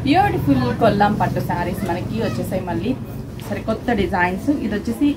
Beautiful Kollam పట్టు శారీస్ మనకి వచ్చేసాయి మళ్ళీ సరికొత్త డిజైన్స్. ఇది వచ్చేసి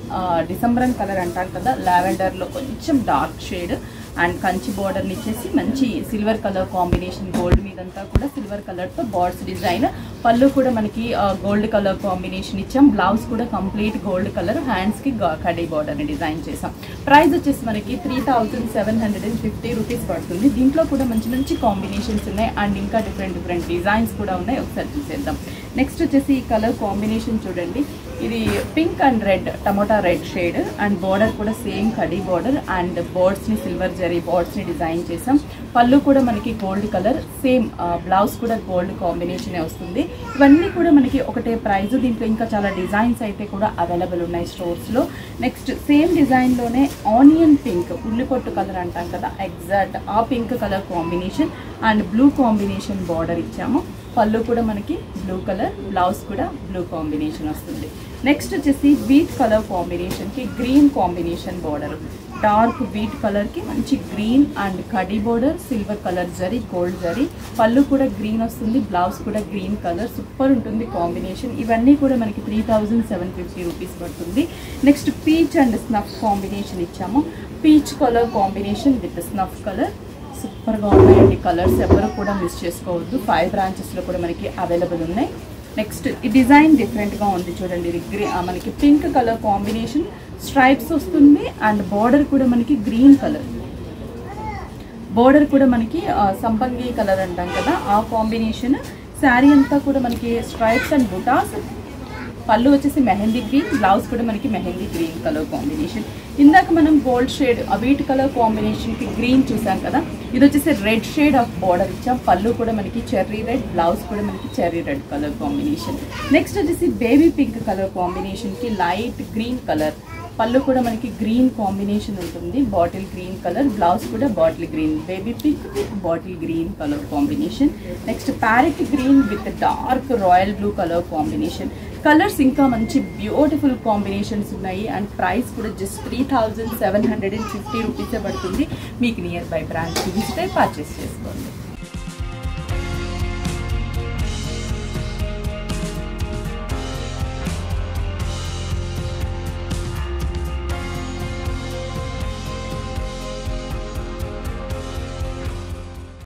డిసెంబరన్ కలర్ అంటాం కదా, లావెండర్లో కొంచెం డార్క్ షేడ్ అండ్ కంచి బోర్డర్ని ఇచ్చేసి మంచి సిల్వర్ కలర్ కాంబినేషన్, గోల్డ్ మీదంతా కూడా సిల్వర్ కలర్తో బార్డ్స్ డిజైన్. పళ్ళు కూడా మనకి గోల్డ్ కలర్ కాంబినేషన్ ఇచ్చాం. బ్లౌజ్ కూడా కంప్లీట్ గోల్డ్ కలర్, హ్యాండ్స్కి కడీ బోర్డర్ని డిజైన్ చేసాం. ప్రైస్ వచ్చేసి మనకి 3750 రూపీస్ పడుతుంది. దీంట్లో కూడా మంచి మంచి కాంబినేషన్స్ ఉన్నాయి అండ్ ఇంకా డిఫరెంట్ డిజైన్స్ కూడా ఉన్నాయి. ఒకసారి చూసేద్దాం. నెక్స్ట్ వచ్చేసి ఈ కలర్ కాంబినేషన్ చూడండి, ఇది pink and red, tomato red shade and border కూడా సేమ్ కడీ బోర్డర్ అండ్ బోర్డ్స్ని సిల్వర్ జరీ బోర్డ్స్ని డిజైన్ చేసాం. పళ్ళు కూడా మనకి గోల్డ్ కలర్, సేమ్ బ్లౌజ్ కూడా గోల్డ్ కాంబినేషన్ వస్తుంది. ఇవన్నీ కూడా మనకి ఒకటే ప్రైస్. దీంట్లో ఇంకా చాలా డిజైన్స్ అయితే కూడా అవైలబుల్ ఉన్నాయి స్టోర్స్లో. నెక్స్ట్ సేమ్ డిజైన్లోనే ఆనియన్ పింక్, ఉల్లిపొట్టు కలర్ అంటాం కదా, ఎగ్జాక్ట్ ఆ pink colour combination and blue combination border ఇచ్చాము. పళ్ళు కూడా మనకి బ్లూ కలర్, బ్లౌజ్ కూడా బ్లూ కాంబినేషన్ వస్తుంది. నెక్స్ట్ వచ్చేసి వీట్ కలర్ కాంబినేషన్కి green combination border, dark wheat కలర్కి మంచి గ్రీన్ అండ్ కడీ border, silver colour zari, gold zari. పళ్ళు కూడా గ్రీన్ వస్తుంది, బ్లౌజ్ కూడా గ్రీన్ కలర్. సూపర్ ఉంటుంది కాంబినేషన్. ఇవన్నీ కూడా మనకి 3750 రూపీస్ పడుతుంది. Next peach and snuff combination ఇచ్చాము. Peach colour combination with snuff colour. సూపర్గా ఉన్నాయండి కలర్స్, ఎవరు కూడా మిస్ చేసుకోవద్దు. 5 బ్రాంచెస్లో కూడా మనకి అవైలబుల్ ఉన్నాయి. నెక్స్ట్ ఈ డిజైన్ డిఫరెంట్గా ఉంది చూడండి. ఇది మనకి పింక్ కలర్ కాంబినేషన్, స్ట్రైప్స్ వస్తుంది అండ్ బార్డర్ కూడా మనకి గ్రీన్ కలర్, బార్డర్ కూడా మనకి సంపంగి కలర్ అంటాం కదా ఆ కాంబినేషన్. శారీ అంతా కూడా మనకి స్ట్రైప్స్ అండ్ బుటాస్. పళ్ళు వచ్చేసి మెహందీ గ్రీన్, బ్లౌజ్ కూడా మనకి మెహందీ గ్రీన్ కలర్ కాంబినేషన్. ఇందాక మనం గోల్డ్ షేడ్ వీట్ కలర్ కాంబినేషన్కి గ్రీన్ చూసాం కదా, ఇది వచ్చేసి రెడ్ షేడ్ ఆఫ్ బార్డర్ ఇచ్చాం. పళ్ళు కూడా మనకి చెర్రీ రెడ్, బ్లౌజ్ కూడా మనకి cherry red colour combination. Next వచ్చేసి బేబీ పింక్ కలర్ కాంబినేషన్కి లైట్ గ్రీన్ కలర్, పళ్ళు కూడా మనకి గ్రీన్ కాంబినేషన్ ఉంటుంది, బాటిల్ గ్రీన్ కలర్, బ్లౌజ్ కూడా bottle green, baby pink with bottle green colour combination. Next parrot green with dark royal blue colour combination. Colours ఇంకా మంచి beautiful combinations ఉన్నాయి and price కూడా just 3750 రూపీసే పడుతుంది. మీకు నియర్ బై బ్రాంచ్ విజిట్ అయి purchase చేసుకోండి.